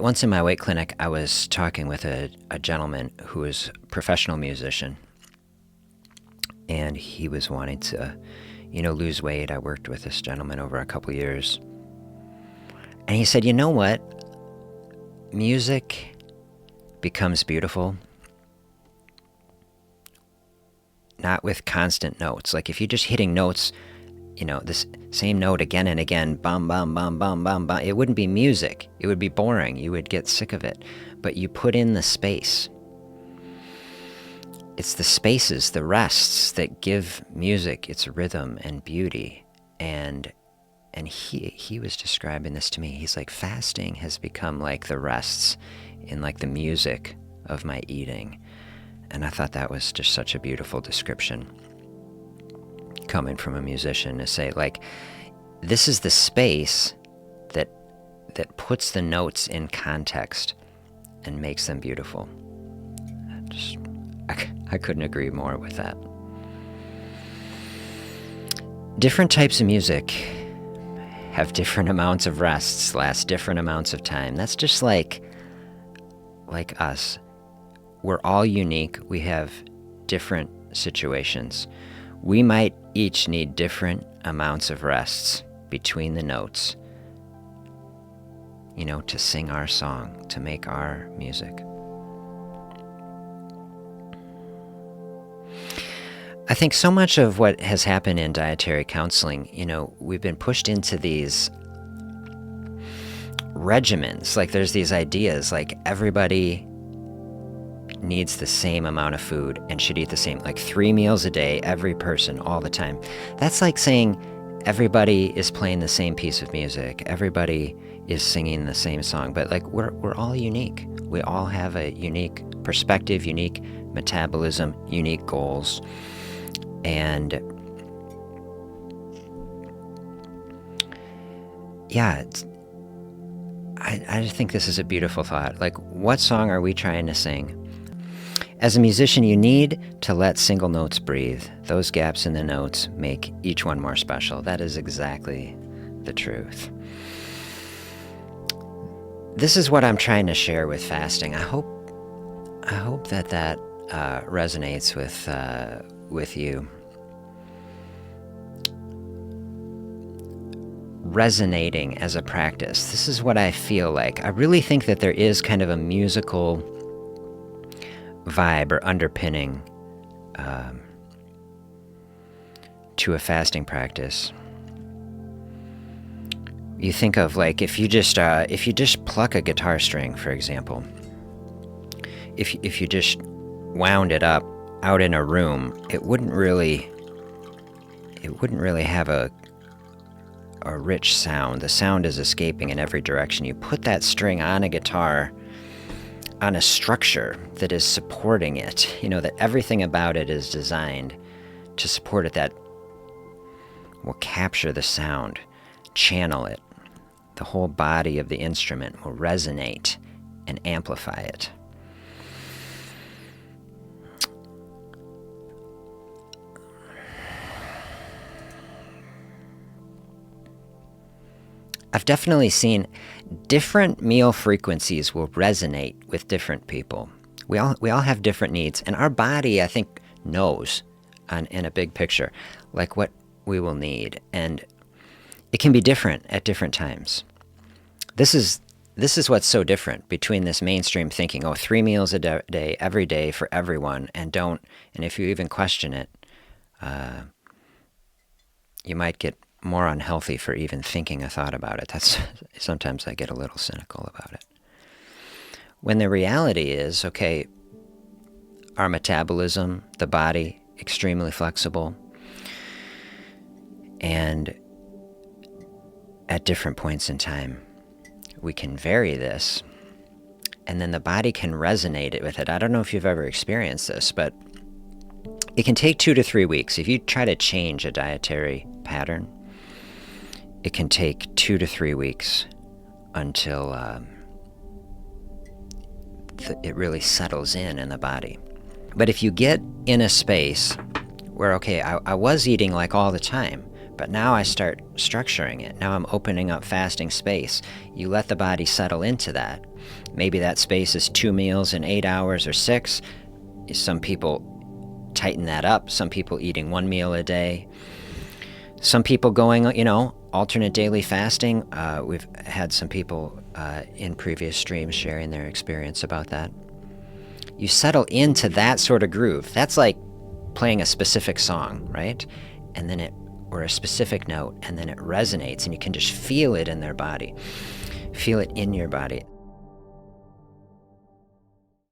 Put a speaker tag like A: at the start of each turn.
A: Once in my weight clinic, I was talking with a gentleman who is a professional musician, and he was wanting to, lose weight. I worked with this gentleman over a couple years, and he said, you know what? Music becomes beautiful not with constant notes. Like if you're just hitting notes, this same note again and again, bum, bum, bum, bum, bum, bum, it wouldn't be music. It would be boring. You would get sick of it. But you put in the space. It's the spaces, the rests that give music its rhythm and beauty. And he was describing this to me. He's like, fasting has become like the rests in like the music of my eating. And I thought that was just such a beautiful description coming from a musician, to say, like, this is the space that puts the notes in context and makes them beautiful. I couldn't agree more with that. Different types of music have different amounts of rests, last different amounts of time. That's just like us. We're all unique. We have different situations. We might each need different amounts of rests between the notes, to sing our song, to make our music. I think so much of what has happened in dietary counseling, we've been pushed into these regimens. Like there's these ideas, like everybody needs the same amount of food and should eat the same, like 3 meals a day, every person, all the time. That's like saying everybody is playing the same piece of music, everybody is singing the same song, but like we're all unique. We all have a unique perspective, unique metabolism, unique goals. And yeah, I just think this is a beautiful thought. Like, what song are we trying to sing? As a musician, you need to let single notes breathe. Those gaps in the notes make each one more special. That is exactly the truth. This is what I'm trying to share with fasting. I hope that resonates with you. Resonating as a practice. This is what I feel like. I really think that there is kind of a musical vibe or underpinning to a fasting practice. You think of like if you just pluck a guitar string, for example, if you just wound it up out in a room, it wouldn't really have a rich sound. The sound is escaping in every direction. You put that string on a guitar, on a structure that is supporting it, that everything about it is designed to support it, that will capture the sound, channel it. The whole body of the instrument will resonate and amplify it. I've definitely seen different meal frequencies will resonate with different people. We all have different needs, and our body, I think, knows in a big picture, like what we will need, and it can be different at different times. This is what's so different between this mainstream thinking, 3 meals a day, every day for everyone, and if you even question it, you might get more unhealthy for even thinking a thought about it. Sometimes I get a little cynical about it. When the reality is, our metabolism, the body, extremely flexible, and at different points in time, we can vary this, and then the body can resonate with it. I don't know if you've ever experienced this, but it can take 2 to 3 weeks. If you try to change a dietary pattern, it can take 2 to 3 weeks until it really settles in the body. But if you get in a space where, I was eating like all the time, But now I start structuring it. Now I'm opening up fasting space. You let the body settle into that. Maybe that space is 2 meals in 8 hours or 6. Some people tighten that up. Some people eating 1 meal a day. Some people going, alternate daily fasting. We've had some people in previous streams sharing their experience about that. You settle into that sort of groove. That's like playing a specific song, right? And then or a specific note, and then it resonates, and you can just feel it in their body. Feel it in your body.